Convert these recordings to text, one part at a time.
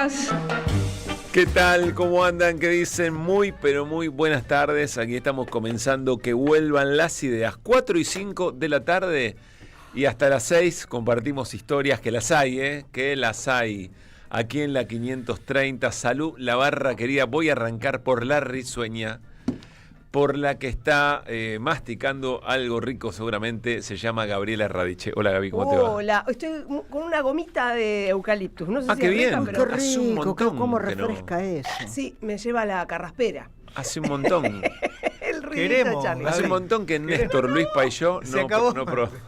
días. ¿Qué tal? ¿Cómo andan? ¿Qué dicen? Muy, pero muy buenas tardes. Aquí estamos comenzando que vuelvan las ideas. 4 y 5 de la tarde y hasta las 6 compartimos historias que las hay, que las hay. Aquí en la 530. Salud, la barra querida. Voy a arrancar por la risueña, por la que está masticando algo rico seguramente. Se llama Gabriela Radiche. Hola Gaby, ¿cómo te va? Hola, estoy con una gomita de eucaliptus. No sé si qué es rica, bien. pero Qué Hace un rico, montón cómo que no. refresca eso. sí, me lleva a la carraspera. Hace un montón. El ruidito Queremos, de Charlie. Hace un montón que Néstor, Luispa y yo Se acabó. no probamos.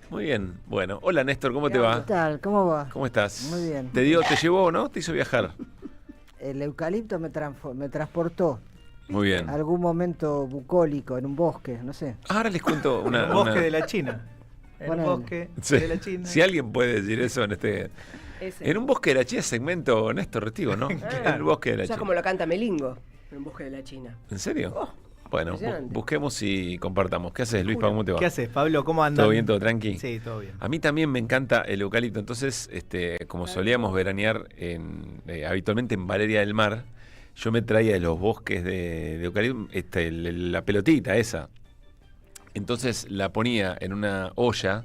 Muy bien. Bueno, hola Néstor, ¿cómo te va? ¿Qué tal? ¿Cómo va? ¿Cómo estás? Muy bien. Te llevó, ¿no? Te hizo viajar. El eucalipto me transportó Muy bien. a algún momento bucólico en un bosque, no sé. Ahora les cuento En una... un bosque de la China. En Ponele. un bosque Sí. de la China. Si alguien puede decir eso en este... Ese. En un bosque de la China, segmento Néstor Restivo, ¿no? En el bosque de la O sea, China. como lo canta Melingo en Bosque de la China. ¿En serio? Oh, Bueno, impresionante. busquemos y compartamos. ¿Qué haces, Luispa? ¿Cómo te va? ¿Qué haces, Pablo? ¿Cómo andas? ¿Todo bien, todo tranqui? Sí, todo bien. A mí también me encanta el eucalipto, entonces, como solíamos veranear habitualmente en Valeria del Mar, yo me traía de los bosques de eucalipto la pelotita esa. Entonces la ponía en una olla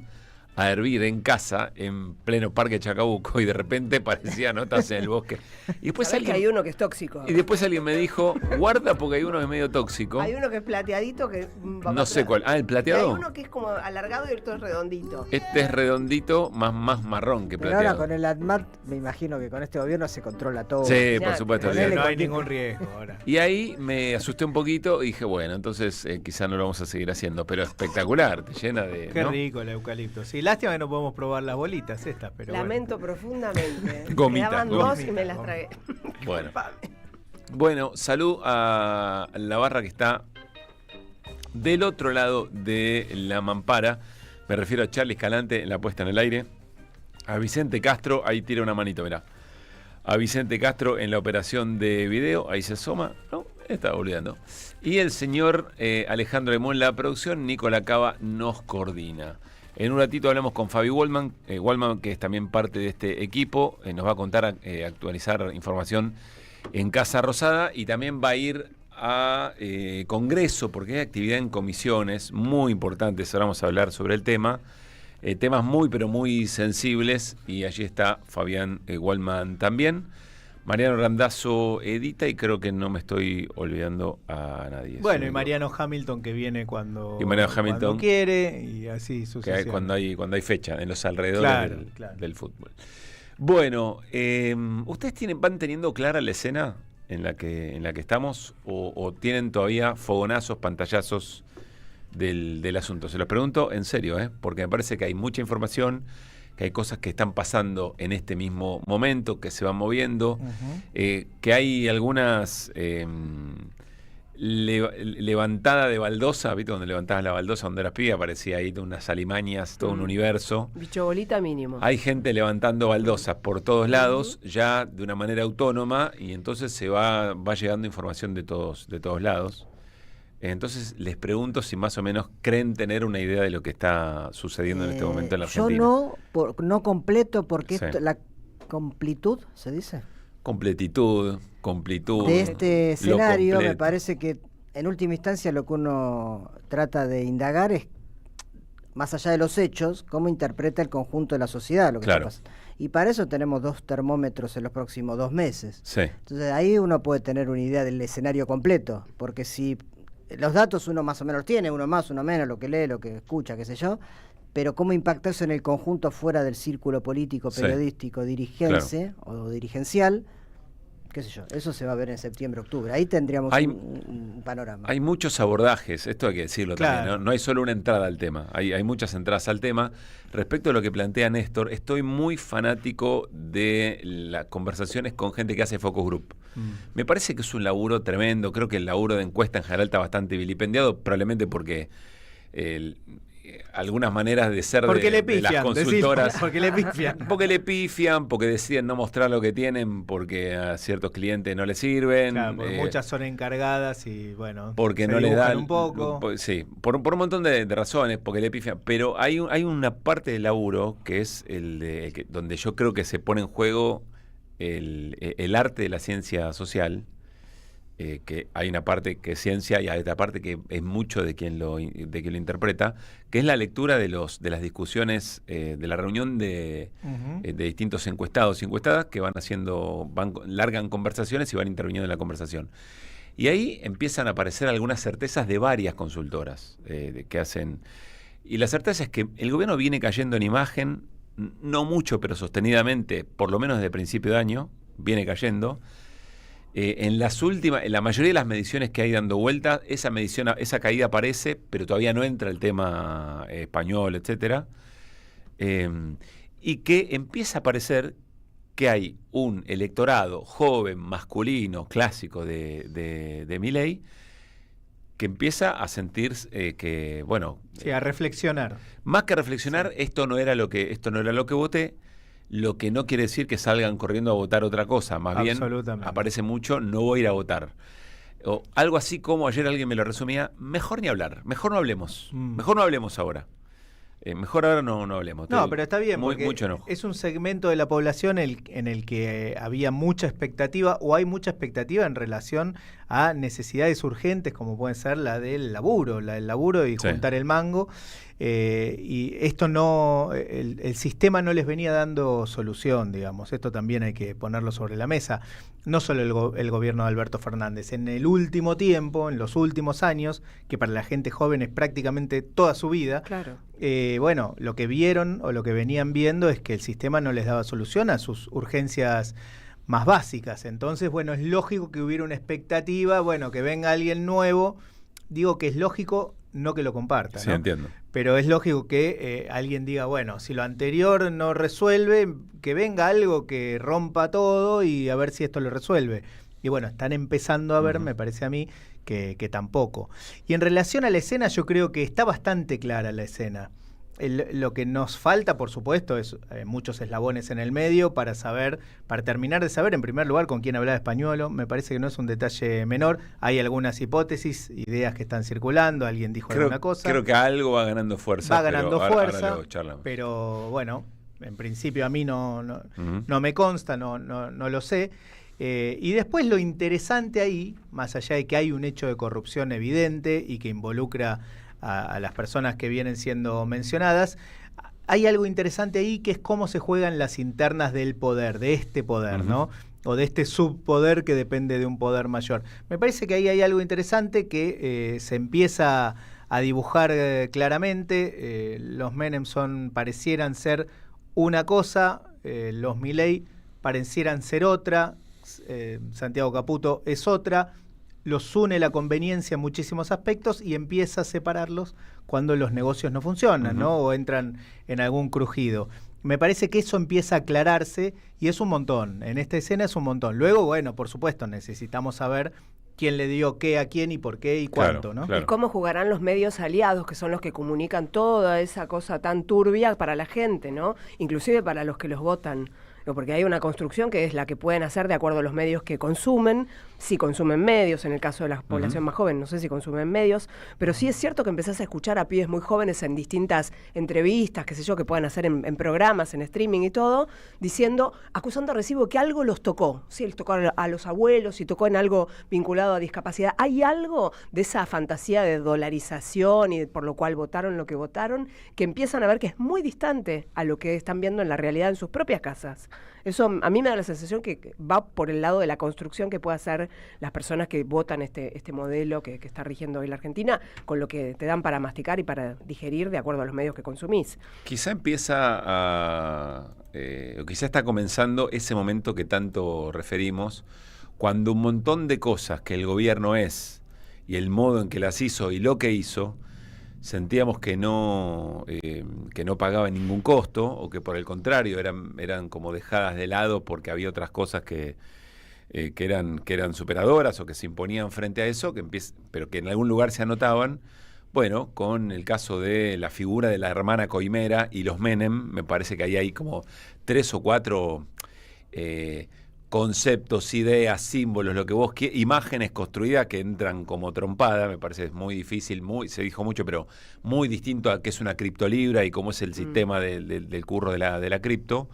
a hervir en casa, en pleno Parque Chacabuco, y de repente parecía notas en el bosque. Y después Sabés que hay alguien, uno que es tóxico. y después alguien me dijo, guarda porque hay uno que es medio tóxico. Hay uno que es plateadito que... No sé cuál. Ah, el Y hay plateado. uno que es como alargado y otro es redondito. Este es redondito, más marrón que Pero ahora plateado. con el ADMAT, me imagino que con este gobierno se controla todo. Sí, Ya, por supuesto. pero No, Ponele hay cualquier- ningún riesgo ahora. Y ahí me asusté un poquito y dije, bueno, entonces quizá no lo vamos a seguir haciendo, pero espectacular, te llena de... Qué ¿no? rico el eucalipto. Sí, lástima que no podemos probar las bolitas estas, pero Lamento profundamente. Gomita, Me daban gomita. dos y me las tragué. Bueno. Bueno, salud a la barra que está del otro lado de la mampara. Me refiero a Charlie Escalante en la puesta en el aire. A Vicente Castro, ahí tira una manito, mirá. A Vicente Castro en la operación de video, ahí se asoma, ¿no? Estaba olvidando. Y el señor Alejandro Lemón, la producción, Nicola Cava nos coordina. En un ratito hablamos con Fabi Wallman, que es también parte de este equipo, nos va a contar, actualizar información en Casa Rosada y también va a ir a Congreso, porque hay actividad en comisiones muy importantes, ahora vamos a hablar sobre el tema. Temas muy, pero muy sensibles, y allí está Fabián Wallman también. Mariano Randazzo edita y creo que no me estoy olvidando a nadie. bueno, y Mariano Hamilton que viene cuando, Y Mariano Hamilton. cuando quiere y así Que hay, sucesivamente. cuando hay fecha, en los alrededores Claro, claro. del fútbol. Bueno, ¿ustedes van teniendo clara la escena en la que estamos o tienen todavía fogonazos, pantallazos del asunto? Se los pregunto en serio, porque me parece que hay mucha información, que hay cosas que están pasando en este mismo momento, que se van moviendo, que hay algunas levantada de baldosa, ¿viste? Donde levantabas la baldosa donde eras piba, aparecía ahí unas alimañas, todo un universo. Bicho bolita mínimo. Hay gente levantando baldosas por todos lados, ya de una manera autónoma, y entonces va llegando información de todos lados. Entonces les pregunto si más o menos creen tener una idea de lo que está sucediendo en este momento en la Argentina. Yo no completo, porque Sí. la completud, ¿se dice? Completitud. De este lo escenario, me completo. parece que en última instancia lo que uno trata de indagar es, más allá de los hechos, cómo interpreta el conjunto de la sociedad lo que Claro. está pasando. Y para eso tenemos 2 termómetros en los próximos 2 meses. Sí, Entonces ahí uno puede tener una idea del escenario completo, porque si los datos uno más o menos tiene, uno más, uno menos, lo que lee, lo que escucha, qué sé yo, pero cómo impacta eso en el conjunto fuera del círculo político, Sí. periodístico, dirigencia o dirigencial, qué sé yo, eso se va a ver en septiembre, octubre, ahí tendríamos Hay- un panorama. hay muchos abordajes, esto hay que decirlo Claro. también, ¿no? No hay solo una entrada al tema, hay muchas entradas al tema. Respecto a lo que plantea Néstor, estoy muy fanático de las conversaciones con gente que hace focus group. Me parece que es un laburo tremendo, creo que el laburo de encuesta en general está bastante vilipendiado, probablemente porque algunas maneras de ser Porque le de las pifian, consultoras. decís, porque le pifian. Porque le pifian, porque deciden no mostrar lo que tienen, porque a ciertos clientes no les sirven. Claro, porque muchas son encargadas y bueno, Porque se no les dibujan dan un poco. Sí, por un montón de razones, porque le pifian. Pero hay una parte del laburo que es donde yo creo que se pone en juego el arte de la ciencia social, que hay una parte que es ciencia y hay otra parte que es mucho de quien lo interpreta, que es la lectura de las discusiones de la reunión de distintos encuestados y encuestadas que largan conversaciones y van interviniendo en la conversación. Y ahí empiezan a aparecer algunas certezas de varias consultoras que hacen. Y la certeza es que el gobierno viene cayendo en imagen, no mucho, pero sostenidamente, por lo menos desde principio de año, viene cayendo. En la mayoría de las mediciones que hay dando vuelta, esa caída aparece, pero todavía no entra el tema español, etcétera. Y que empieza a aparecer que hay un electorado joven, masculino, clásico de Milei, que empieza a sentir que, bueno... Sí, a reflexionar. Más que reflexionar, sí. esto no era lo que voté, lo que no quiere decir que salgan corriendo a votar otra cosa, más bien aparece mucho, no voy a ir a votar. O algo así como ayer alguien me lo resumía, mejor ni hablar, mejor no hablemos, mejor no hablemos ahora. Mejor ahora no hablemos. No, pero está bien, porque mucho enojo. Es un segmento de la población en el que había mucha expectativa, o hay mucha expectativa en relación a necesidades urgentes, como puede ser la del laburo y juntar el mango. Y esto el sistema no les venía dando solución, digamos. Esto también hay que ponerlo sobre la mesa. No solo el gobierno de Alberto Fernández. En el último tiempo, en los últimos años, que para la gente joven es prácticamente toda su vida, claro. Bueno, lo que vieron o lo que venían viendo es que el sistema no les daba solución a sus urgencias más básicas. Entonces, bueno, es lógico que hubiera una expectativa, bueno, que venga alguien nuevo. Digo que es lógico, no que lo comparta, Sí, ¿no? entiendo. Pero es lógico que alguien diga, bueno, si lo anterior no resuelve, que venga algo que rompa todo y a ver si esto lo resuelve. Y bueno, están empezando a ver, me parece a mí, que tampoco. Y en relación a la escena, yo creo que está bastante clara la escena. Lo que nos falta, por supuesto, es muchos eslabones en el medio para terminar de saber, en primer lugar, con quién hablaba español. Me parece que no es un detalle menor. Hay algunas hipótesis, ideas que están circulando, alguien dijo alguna cosa. Creo que algo va ganando fuerza. Va ganando fuerza, ahora lo charlamos. pero bueno, en principio a mí no me consta, no lo sé. Y después lo interesante ahí, más allá de que hay un hecho de corrupción evidente y que involucra a las personas que vienen siendo mencionadas, hay algo interesante ahí que es cómo se juegan las internas del poder, de este poder, ¿no? O de este subpoder que depende de un poder mayor. Me parece que ahí hay algo interesante que se empieza a dibujar claramente. Los Menem parecieran ser una cosa, los Milei parecieran ser otra, Santiago Caputo es otra. Los une la conveniencia en muchísimos aspectos y empieza a separarlos cuando los negocios no funcionan, ¿no? O entran en algún crujido. Me parece que eso empieza a aclararse y es un montón. En esta escena es un montón. Luego, bueno, por supuesto, necesitamos saber quién le dio qué a quién y por qué y cuánto, ¿no? Y cómo jugarán los medios aliados, que son los que comunican toda esa cosa tan turbia para la gente, ¿no? Inclusive para los que los votan. Porque hay una construcción que es la que pueden hacer de acuerdo a los medios que consumen, si consumen medios, en el caso de la población más joven, no sé si consumen medios, pero sí es cierto que empezás a escuchar a pibes muy jóvenes en distintas entrevistas, qué sé yo, que puedan hacer en programas, en streaming y todo, acusando a recibo que algo los tocó, sí, les tocó a los abuelos y tocó en algo vinculado a discapacidad. Hay algo de esa fantasía de dolarización y por lo cual votaron lo que votaron, que empiezan a ver que es muy distante a lo que están viendo en la realidad en sus propias casas. Eso a mí me da la sensación que va por el lado de la construcción que puede hacer las personas que votan este modelo que está rigiendo hoy la Argentina, con lo que te dan para masticar y para digerir de acuerdo a los medios que consumís. Quizá quizá está comenzando ese momento que tanto referimos, cuando un montón de cosas que el gobierno es y el modo en que las hizo y lo que hizo, sentíamos que no pagaban ningún costo o que por el contrario eran como dejadas de lado porque había otras cosas que eran superadoras o que se imponían frente a eso, pero que en algún lugar se anotaban. Bueno, con el caso de la figura de la hermana coimera y los Menem, me parece que ahí hay como 3 o 4 conceptos, ideas, símbolos, lo que vos quieras, imágenes construidas que entran como trompada. Me parece es muy difícil, se dijo mucho, pero muy distinto a qué es una criptolibra y cómo es el sistema del curro de la cripto.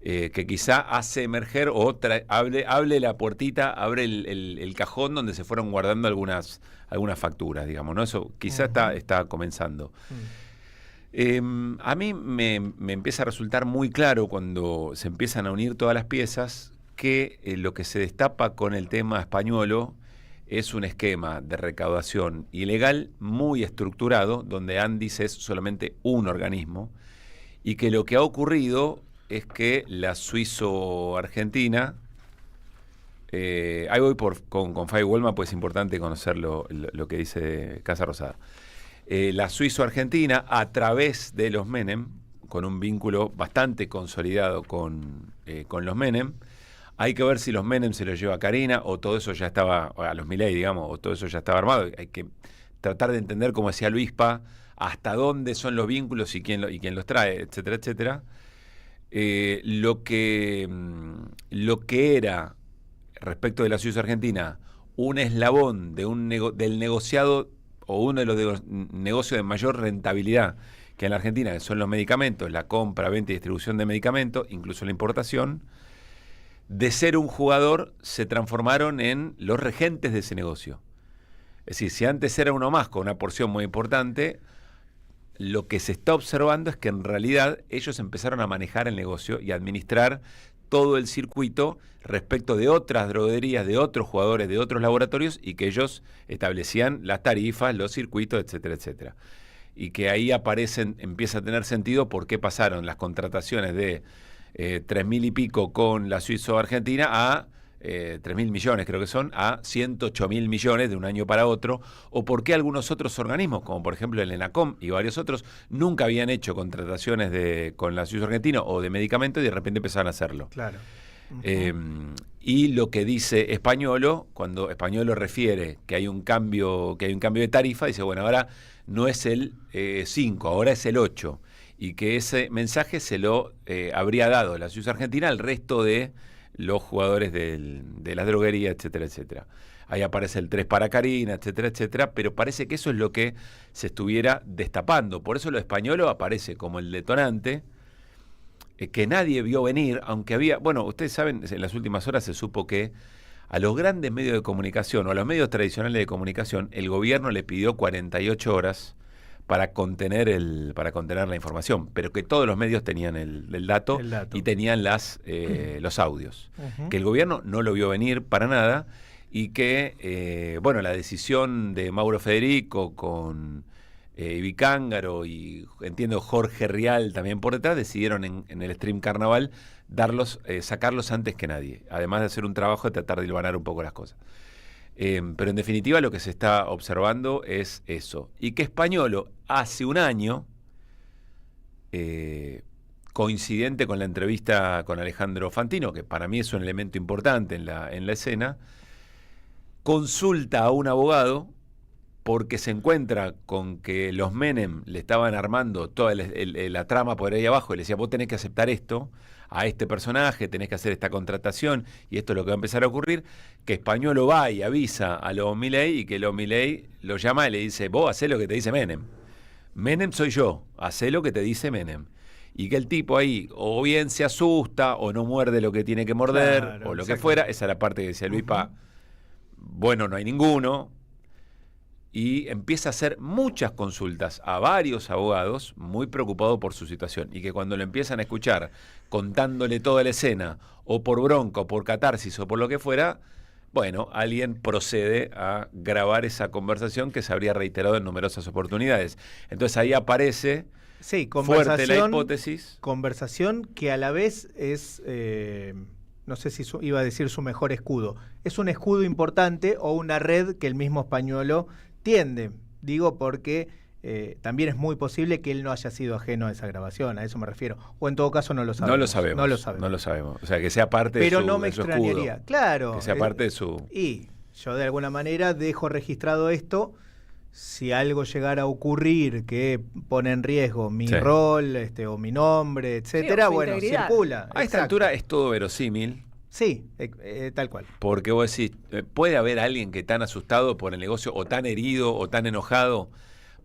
que quizá hace emerger o abre la puertita, abre el cajón donde se fueron guardando algunas facturas, digamos, ¿no? Eso quizá está comenzando. A mí me empieza a resultar muy claro cuando se empiezan a unir todas las piezas que lo que se destapa con el tema españolo es un esquema de recaudación ilegal muy estructurado, donde Andis es solamente un organismo, y que lo que ha ocurrido es que la suizo-argentina, ahí voy con Fabi Wolma, pues es importante conocer lo que dice Casa Rosada. La suizo-argentina, a través de los Menem, con un vínculo bastante consolidado con los Menem, hay que ver si los Menem se los lleva Karina o todo eso ya estaba, a los Milei, digamos, o todo eso ya estaba armado. Hay que tratar de entender, como decía Luispa, hasta dónde son los vínculos y quién los trae, etcétera, etcétera. Lo que era, respecto de la Suiza-Argentina, un eslabón del negociado o uno de los negocios de mayor rentabilidad que en la Argentina, que son los medicamentos, la compra, venta y distribución de medicamentos, incluso la importación, de ser un jugador se transformaron en los regentes de ese negocio. Es decir, si antes era uno más con una porción muy importante, lo que se está observando es que en realidad ellos empezaron a manejar el negocio y a administrar todo el circuito respecto de otras droguerías, de otros jugadores, de otros laboratorios, y que ellos establecían las tarifas, los circuitos, etcétera, etcétera. Y que ahí empieza a tener sentido por qué pasaron las contrataciones de 3.000 y pico con la Suizo-Argentina a 3.000 millones, creo que son, a 108.000 millones de un año para otro, o por qué algunos otros organismos, como por ejemplo el ENACOM y varios otros, nunca habían hecho contrataciones con la Suizo-Argentina o de medicamentos y de repente empezaron a hacerlo. Claro. Y lo que dice Españolo, cuando Españolo refiere que hay un cambio de tarifa, dice, bueno, ahora no es el 5, ahora es el 8, y que ese mensaje se lo habría dado la Suizo-Argentina al resto de los jugadores de las droguerías, etcétera, etcétera. Ahí aparece el 3 para Karina, etcétera, etcétera, pero parece que eso es lo que se estuviera destapando. Por eso lo español aparece como el detonante que nadie vio venir, aunque había, bueno, ustedes saben, en las últimas horas se supo que a los grandes medios de comunicación o a los medios tradicionales de comunicación, el gobierno le pidió 48 horas para contener la información, pero que todos los medios tenían el dato y tenían los audios. Que el gobierno no lo vio venir para nada y que, la decisión de Mauro Federico con Vicángaro y entiendo Jorge Rial también por detrás, decidieron en el stream Carnaval sacarlos antes que nadie, además de hacer un trabajo de tratar de hilvanar un poco las cosas. Pero en definitiva lo que se está observando es eso. Y que Españolo hace un año, coincidente con la entrevista con Alejandro Fantino, que para mí es un elemento importante en la escena, consulta a un abogado porque se encuentra con que los Menem le estaban armando toda la trama por ahí abajo y le decía, vos tenés que aceptar esto a este personaje, tenés que hacer esta contratación y esto es lo que va a empezar a ocurrir, que Españolo va y avisa a los Milei y que los Milei lo llama y le dice, vos hacé lo que te dice Menem. Menem soy yo, hacé lo que te dice Menem. Y que el tipo ahí o bien se asusta o no muerde lo que tiene que morder, claro, o lo que fuera, esa es la parte que decía Luispa, bueno, no hay ninguno. Y empieza a hacer muchas consultas a varios abogados muy preocupados por su situación y que cuando lo empiezan a escuchar contándole toda la escena o por bronca o por catarsis o por lo que fuera, bueno, alguien procede a grabar esa conversación que se habría reiterado en numerosas oportunidades. Entonces ahí aparece fuerte la hipótesis. Conversación que a la vez es, no sé si iba a decir su mejor escudo, es un escudo importante o una red que el mismo Españolo tiende, digo porque también es muy posible que él no haya sido ajeno a esa grabación, a eso me refiero, o en todo caso no lo sabemos. No lo sabemos, o sea, que sea parte de su escudo. Pero no me extrañaría, claro. Que sea parte de su... Y yo de alguna manera dejo registrado esto, si algo llegara a ocurrir que pone en riesgo mi rol, o mi nombre, etcétera, bueno, circula. A esta altura es todo verosímil. Sí, tal cual. Porque vos decís, ¿puede haber alguien que tan asustado por el negocio o tan herido o tan enojado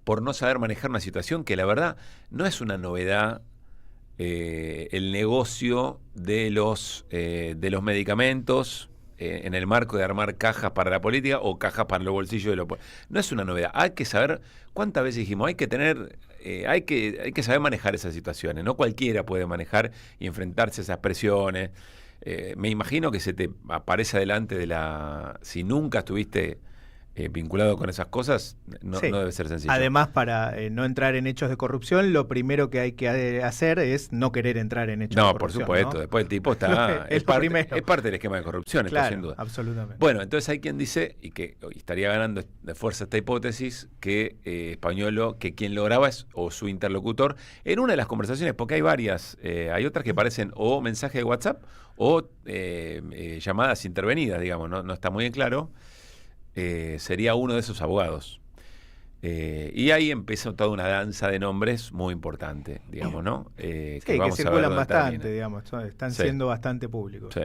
por no saber manejar una situación que la verdad no es una novedad el negocio de los medicamentos en el marco de armar cajas para la política o cajas para los bolsillos de los... No es una novedad. Hay que saber, ¿cuántas veces dijimos? Hay que tener, hay que saber manejar esas situaciones. No cualquiera puede manejar y enfrentarse a esas presiones. Me imagino que se te aparece adelante si nunca estuviste vinculado con esas cosas, no debe ser sencillo. Además, para no entrar en hechos de corrupción, lo primero que hay que hacer es no querer entrar en hechos de corrupción. No, por supuesto. ¿No? Después el tipo está... es parte del esquema de corrupción, claro, sin duda. Absolutamente. Bueno, entonces hay quien dice, y que estaría ganando de fuerza esta hipótesis, que Spagnolo, que quien lo graba es o su interlocutor, en una de las conversaciones, porque hay varias, hay otras que parecen o mensajes de WhatsApp o llamadas intervenidas, digamos, no está muy en claro. Sería uno de esos abogados. Y ahí empieza toda una danza de nombres muy importante, digamos, ¿no? Que circulan bastante, digamos, están siendo bastante públicos. Sí.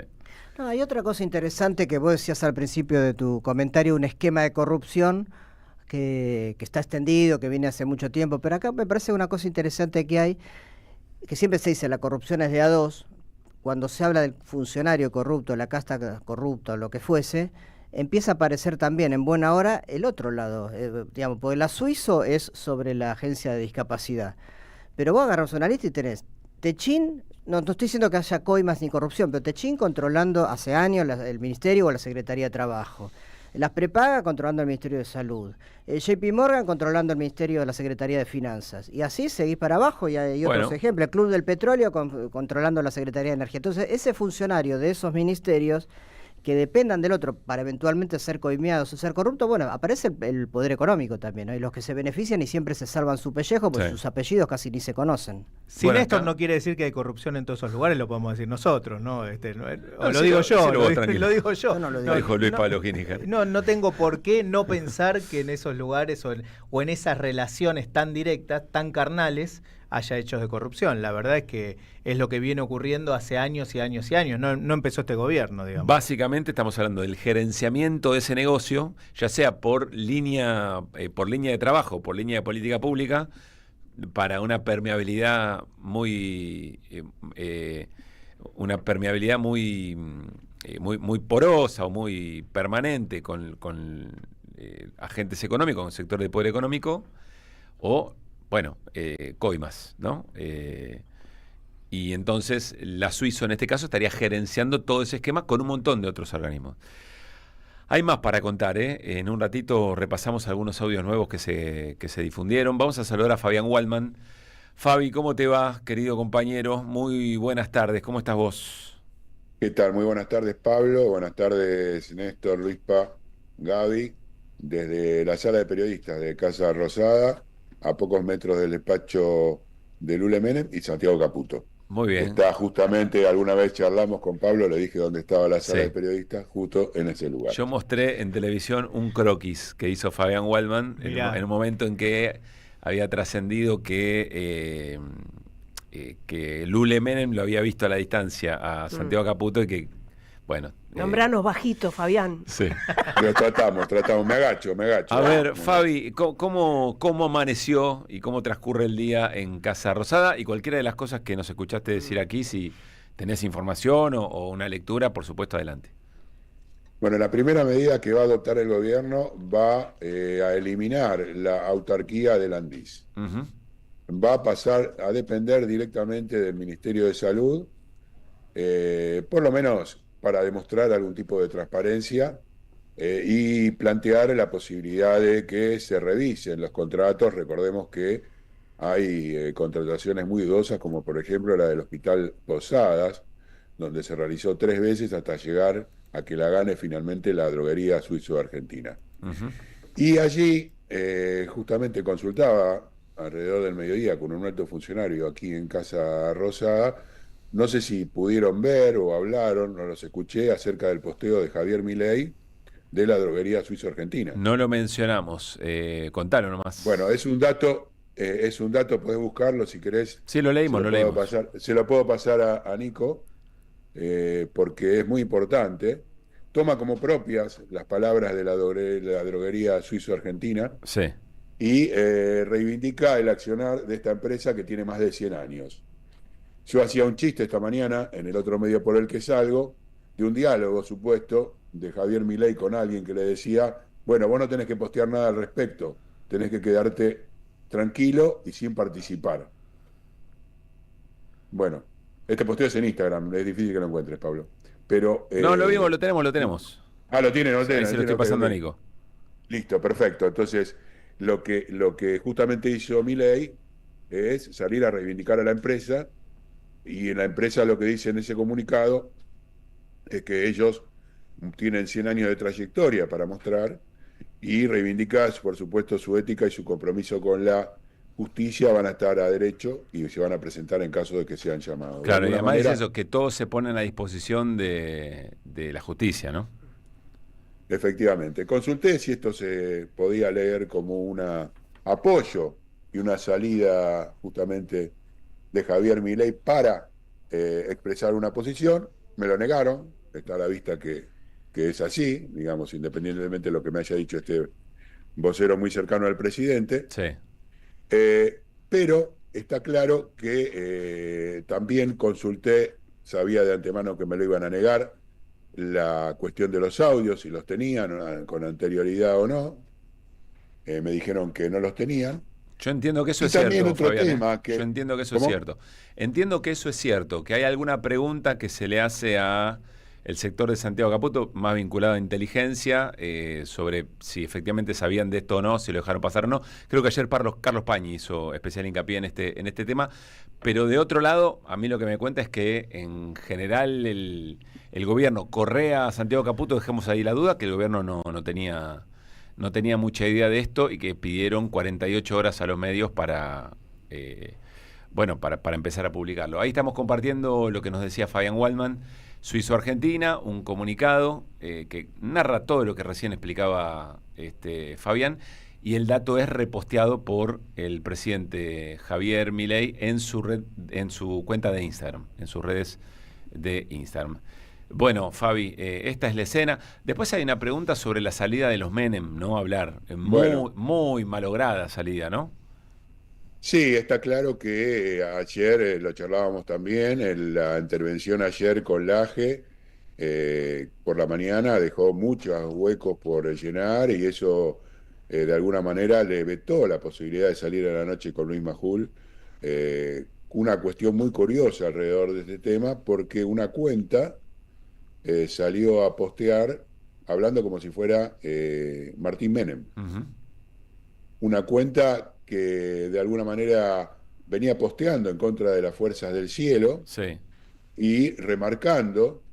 No, hay otra cosa interesante que vos decías al principio de tu comentario, un esquema de corrupción que está extendido, que viene hace mucho tiempo, pero acá me parece una cosa interesante que hay, que siempre se dice la corrupción es de a dos. Cuando se habla del funcionario corrupto, la casta corrupta, lo que fuese, empieza a aparecer también en buena hora el otro lado, digamos, porque la Suizo es sobre la agencia de discapacidad, pero vos agarrás una lista y tenés Techín, no estoy diciendo que haya coimas ni corrupción, pero Techín controlando hace años el Ministerio o la Secretaría de Trabajo, las prepaga controlando el Ministerio de Salud, JP Morgan controlando el Ministerio de la Secretaría de Finanzas, y así seguís para abajo, y hay otros ejemplos, el Club del Petróleo controlando la Secretaría de Energía. Entonces, ese funcionario de esos ministerios que dependan del otro para eventualmente ser coimeados o ser corruptos, bueno, aparece el poder económico también, ¿no? Y los que se benefician y siempre se salvan su pellejo, porque sus apellidos casi ni se conocen. Sin esto no quiere decir que hay corrupción en todos esos lugares, lo podemos decir nosotros, ¿no? Lo digo yo, lo digo yo. Lo dijo Luis Pablo Giniger. No tengo por qué no pensar que en esos lugares o en esas relaciones tan directas, tan carnales, haya hechos de corrupción. La verdad es que es lo que viene ocurriendo hace años y años y años. No empezó este gobierno, digamos. Básicamente estamos hablando del gerenciamiento de ese negocio, ya sea por línea de trabajo, por línea de política pública, para una permeabilidad muy muy porosa o muy permanente con agentes económicos, con el sector del poder económico, o coimas, ¿no? Y entonces la Suizo en este caso estaría gerenciando todo ese esquema con un montón de otros organismos. Hay más para contar, ¿eh? En un ratito repasamos algunos audios nuevos que se difundieron. Vamos a saludar a Fabián Waldman. Fabi, ¿cómo te va, querido compañero? Muy buenas tardes, ¿cómo estás vos? ¿Qué tal? Muy buenas tardes, Pablo. Buenas tardes, Néstor, Luispa, Gaby. Desde la sala de periodistas de Casa Rosada, a pocos metros del despacho de Lule Menem y Santiago Caputo. Muy bien. Está justamente, alguna vez charlamos con Pablo, le dije dónde estaba la sala de periodistas, justo en ese lugar. Yo mostré en televisión un croquis que hizo Fabián Waldman en un momento en que había trascendido que Lule Menem lo había visto a la distancia a Santiago Caputo y que, bueno... Nombranos bajito, Fabián. Sí. Lo tratamos. Me agacho. A ver, Fabi, ¿cómo amaneció y cómo transcurre el día en Casa Rosada? Y cualquiera de las cosas que nos escuchaste decir aquí, si tenés información o una lectura, por supuesto, adelante. Bueno, la primera medida que va a adoptar el gobierno va a eliminar la autarquía del Andis. Va a pasar a depender directamente del Ministerio de Salud, por lo menos para demostrar algún tipo de transparencia y plantear la posibilidad de que se revisen los contratos. Recordemos que hay contrataciones muy dudosas, como por ejemplo la del Hospital Posadas, donde se realizó 3 veces hasta llegar a que la gane finalmente la droguería suizo-argentina. Y allí justamente consultaba alrededor del mediodía con un alto funcionario aquí en Casa Rosada. No sé si pudieron ver o hablaron, no los escuché, acerca del posteo de Javier Milei de la droguería suizo-argentina. No lo mencionamos, contalo nomás. Bueno, es un dato, podés buscarlo si querés. Sí, lo leímos, Se lo puedo pasar a Nico, porque es muy importante. Toma como propias las palabras de la droguería suizo-argentina. Sí. Y reivindica el accionar de esta empresa que tiene más de 100 años. Yo hacía un chiste esta mañana en el otro medio por el que salgo, de un diálogo supuesto de Javier Milei con alguien que le decía, bueno, vos no tenés que postear nada al respecto, tenés que quedarte tranquilo y sin participar. Bueno, este posteo es en Instagram, es difícil que lo encuentres, Pablo. Pero, No, lo vimos, lo tenemos, lo tenemos. Ah, lo tienen, Ahí se lo estoy pasando a Nico. Listo, perfecto. Entonces, lo que justamente hizo Milei es salir a reivindicar a la empresa, y en la empresa lo que dice en ese comunicado es que ellos tienen 100 años de trayectoria para mostrar, y reivindica, por supuesto, su ética y su compromiso con la justicia. Van a estar a derecho y se van a presentar en caso de que sean llamados. Claro, y además manera, es eso, que todos se ponen a disposición de la justicia, ¿no? efectivamente. Consulté si esto se podía leer como un apoyo y una salida justamente de Javier Milei para expresar una posición. Me lo negaron, está a la vista que es así, digamos, independientemente de lo que me haya dicho este vocero muy cercano al presidente. Sí. Pero está claro que también consulté, sabía de antemano que me lo iban a negar, la cuestión de los audios, si los tenían con anterioridad o no. Me dijeron que no los tenían. Yo entiendo que eso Y es también cierto, otro Fabián. tema que... Yo entiendo que eso ¿Cómo? es cierto. Entiendo que eso es cierto, que hay alguna pregunta que se le hace a el sector de Santiago Caputo, más vinculado a inteligencia, sobre si efectivamente sabían de esto o no, si lo dejaron pasar o no. Creo que ayer Carlos Pañi hizo especial hincapié en este tema. Pero de otro lado, a mí lo que me cuenta es que en general el gobierno, Correa, Santiago Caputo, dejemos ahí la duda, que el gobierno no tenía mucha idea de esto y que pidieron 48 horas a los medios para empezar a publicarlo. Ahí estamos compartiendo lo que nos decía Fabián Waldman, Suizo-Argentina, un comunicado que narra todo lo que recién explicaba Fabián, y el dato es reposteado por el presidente Javier Milei en su cuenta de Instagram, en sus redes de Instagram. Bueno, Fabi, esta es la escena. Después hay una pregunta sobre la salida de los Menem, ¿no? Hablar. Muy malograda salida, ¿no? Sí, está claro que ayer lo charlábamos también, la intervención ayer con Laje por la mañana dejó muchos huecos por llenar, y eso de alguna manera le vetó la posibilidad de salir a la noche con Luis Majul. Una cuestión muy curiosa alrededor de este tema, porque una cuenta salió a postear hablando como si fuera Martín Menem. Uh-huh. Una cuenta que de alguna manera venía posteando en contra de las fuerzas del cielo, sí, y remarcando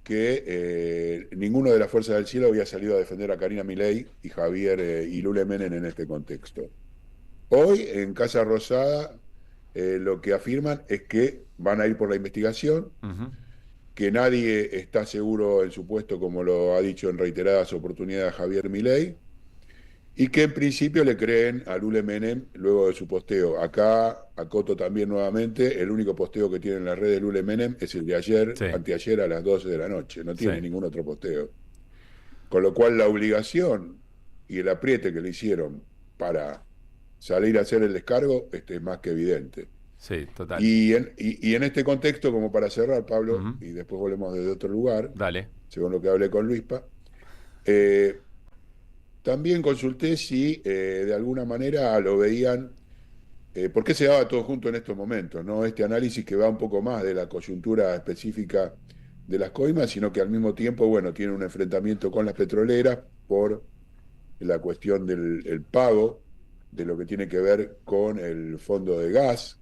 que ninguno de las fuerzas del cielo había salido a defender a Karina Milei y Javier y Lule Menem en este contexto. Hoy en Casa Rosada lo que afirman es que van a ir por la investigación, uh-huh, que nadie está seguro en su puesto, como lo ha dicho en reiteradas oportunidades Javier Milei, y que en principio le creen a Lule Menem luego de su posteo. Acá acoto también nuevamente, el único posteo que tiene en las redes Lule Menem es el de ayer, sí, anteayer a las 12 de la noche, no tiene sí, ningún otro posteo. Con lo cual la obligación y el apriete que le hicieron para salir a hacer el descargo es más que evidente. sí, total. Y en este contexto, como para cerrar, Pablo, Uh-huh. y después volvemos desde otro lugar, Dale. según lo que hablé con Luispa, también consulté si de alguna manera lo veían, por qué se daba todo junto en estos momentos, ¿no? Este análisis que va un poco más de la coyuntura específica de las coimas, sino que al mismo tiempo, bueno, tiene un enfrentamiento con las petroleras por la cuestión del pago de lo que tiene que ver con el fondo de gas,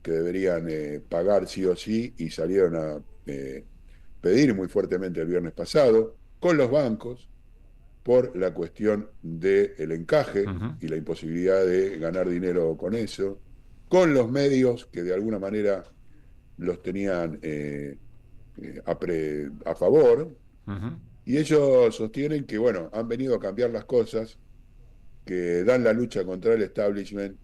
que deberían pagar sí o sí, y salieron a pedir muy fuertemente el viernes pasado, con los bancos, por la cuestión del encaje Uh-huh. y la imposibilidad de ganar dinero con eso, con los medios que de alguna manera los tenían a favor, Uh-huh. y ellos sostienen que, bueno, han venido a cambiar las cosas, que dan la lucha contra el establishment.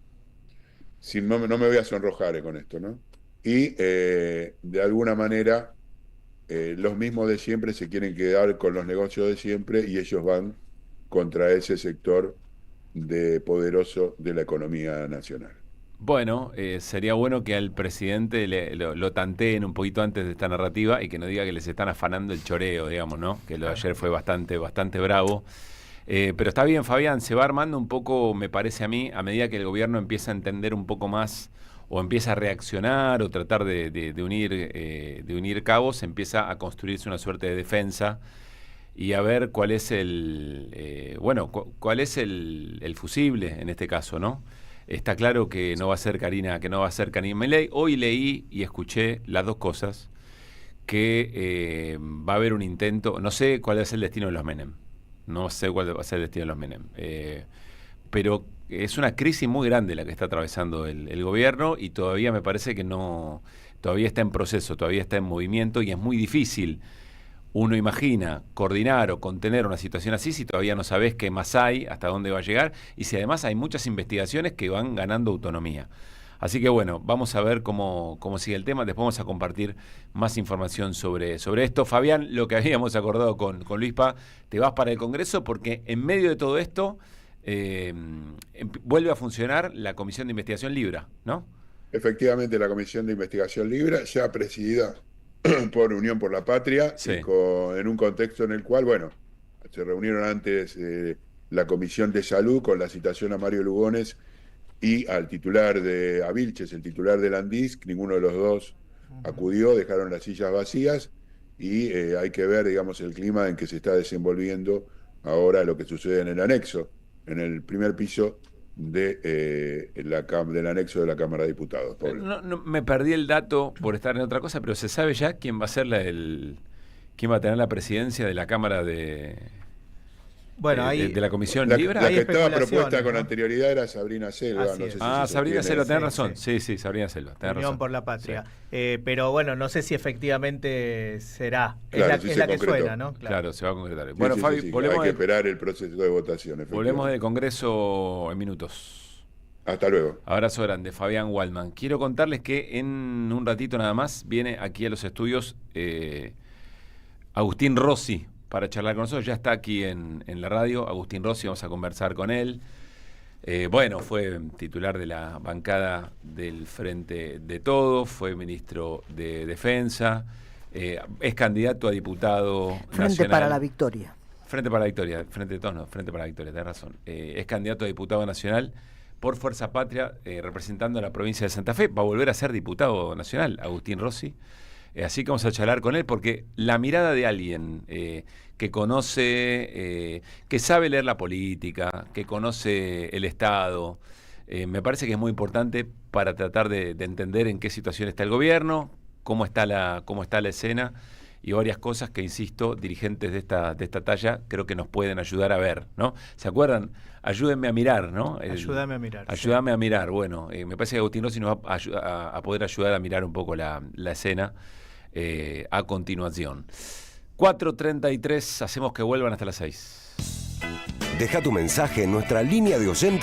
No me voy a sonrojar con esto, ¿no? Y de alguna manera los mismos de siempre se quieren quedar con los negocios de siempre, y ellos van contra ese sector poderoso de la economía nacional. Bueno, sería bueno que al presidente lo tanteen un poquito antes de esta narrativa y que no diga que les están afanando el choreo, digamos, ¿no? Que lo de ayer fue bastante bravo. Pero está bien, Fabián, se va armando un poco, me parece a mí, a medida que el gobierno empieza a entender un poco más o empieza a reaccionar o tratar de unir cabos, empieza a construirse una suerte de defensa y a ver cuál es cuál es el fusible en este caso, ¿no? Está claro que no va a ser Karina Milei. Hoy leí y escuché las dos cosas, que va a haber un intento, no sé cuál es el destino de los Menem, no sé cuál va a ser el destino de los Menem, pero es una crisis muy grande la que está atravesando el gobierno y todavía me parece que no, todavía está en proceso, todavía está en movimiento y es muy difícil. Uno imagina coordinar o contener una situación así si todavía no sabes qué más hay, hasta dónde va a llegar y si además hay muchas investigaciones que van ganando autonomía. Así que bueno, vamos a ver cómo sigue el tema. Después vamos a compartir más información sobre esto. Fabián, lo que habíamos acordado con Luispa, te vas para el Congreso porque en medio de todo esto vuelve a funcionar la Comisión de Investigación Libra, ¿no? Efectivamente, la Comisión de Investigación Libra, ya presidida por Unión por la Patria, Sí. en un contexto en el cual, bueno, se reunieron antes la Comisión de Salud con la citación a Mario Lugones y al titular a Vilches, el titular del Andis. Ninguno de los dos acudió, dejaron las sillas vacías y hay que ver, digamos, el clima en que se está desenvolviendo ahora lo que sucede en el anexo, en el primer piso del anexo de la Cámara de Diputados. No, me perdí el dato por estar en otra cosa, pero ¿se sabe ya quién va a ser quién va a tener la presidencia de la Cámara de la Comisión Libra? La que estaba propuesta con anterioridad era Sabrina Selva. No sé si Sabrina Selva, tenés razón. Sí, Sabrina Selva, tenés Unión razón. por la Patria. Sí. Pero bueno, no sé si efectivamente será. Claro, es la que suena, ¿no? Claro, se va a concretar. Sí, Bueno, Fabi, hay que esperar el proceso de votación. Volvemos del Congreso en minutos. Hasta luego. Abrazo grande, Fabián Waldman. Quiero contarles que en un ratito nada más viene aquí a los estudios Agustín Rossi para charlar con nosotros. Ya está aquí en la radio. Agustín Rossi, vamos a conversar con él. Fue titular de la bancada del Frente de Todos, fue ministro de Defensa, es candidato a diputado Frente nacional. para la Victoria. Frente para la Victoria, Frente de Todos no, Frente para la Victoria, tenés razón. Es candidato a diputado nacional por Fuerza Patria, representando a la provincia de Santa Fe. Va a volver a ser diputado nacional, Agustín Rossi. Así que vamos a charlar con él porque la mirada de alguien que conoce, que sabe leer la política, que conoce el Estado, me parece que es muy importante para tratar de entender en qué situación está el gobierno, cómo está la escena y varias cosas que, insisto, dirigentes de esta talla creo que nos pueden ayudar a ver, ¿no? ¿Se acuerdan? Ayúdenme a mirar, ¿no? Ayúdame a mirar. Ayúdame a mirar. Bueno, me parece que Agustín Rossi nos va a poder ayudar a mirar un poco la escena a continuación. 4:33, hacemos que vuelvan hasta las 6. Deja tu mensaje en nuestra línea de oyentes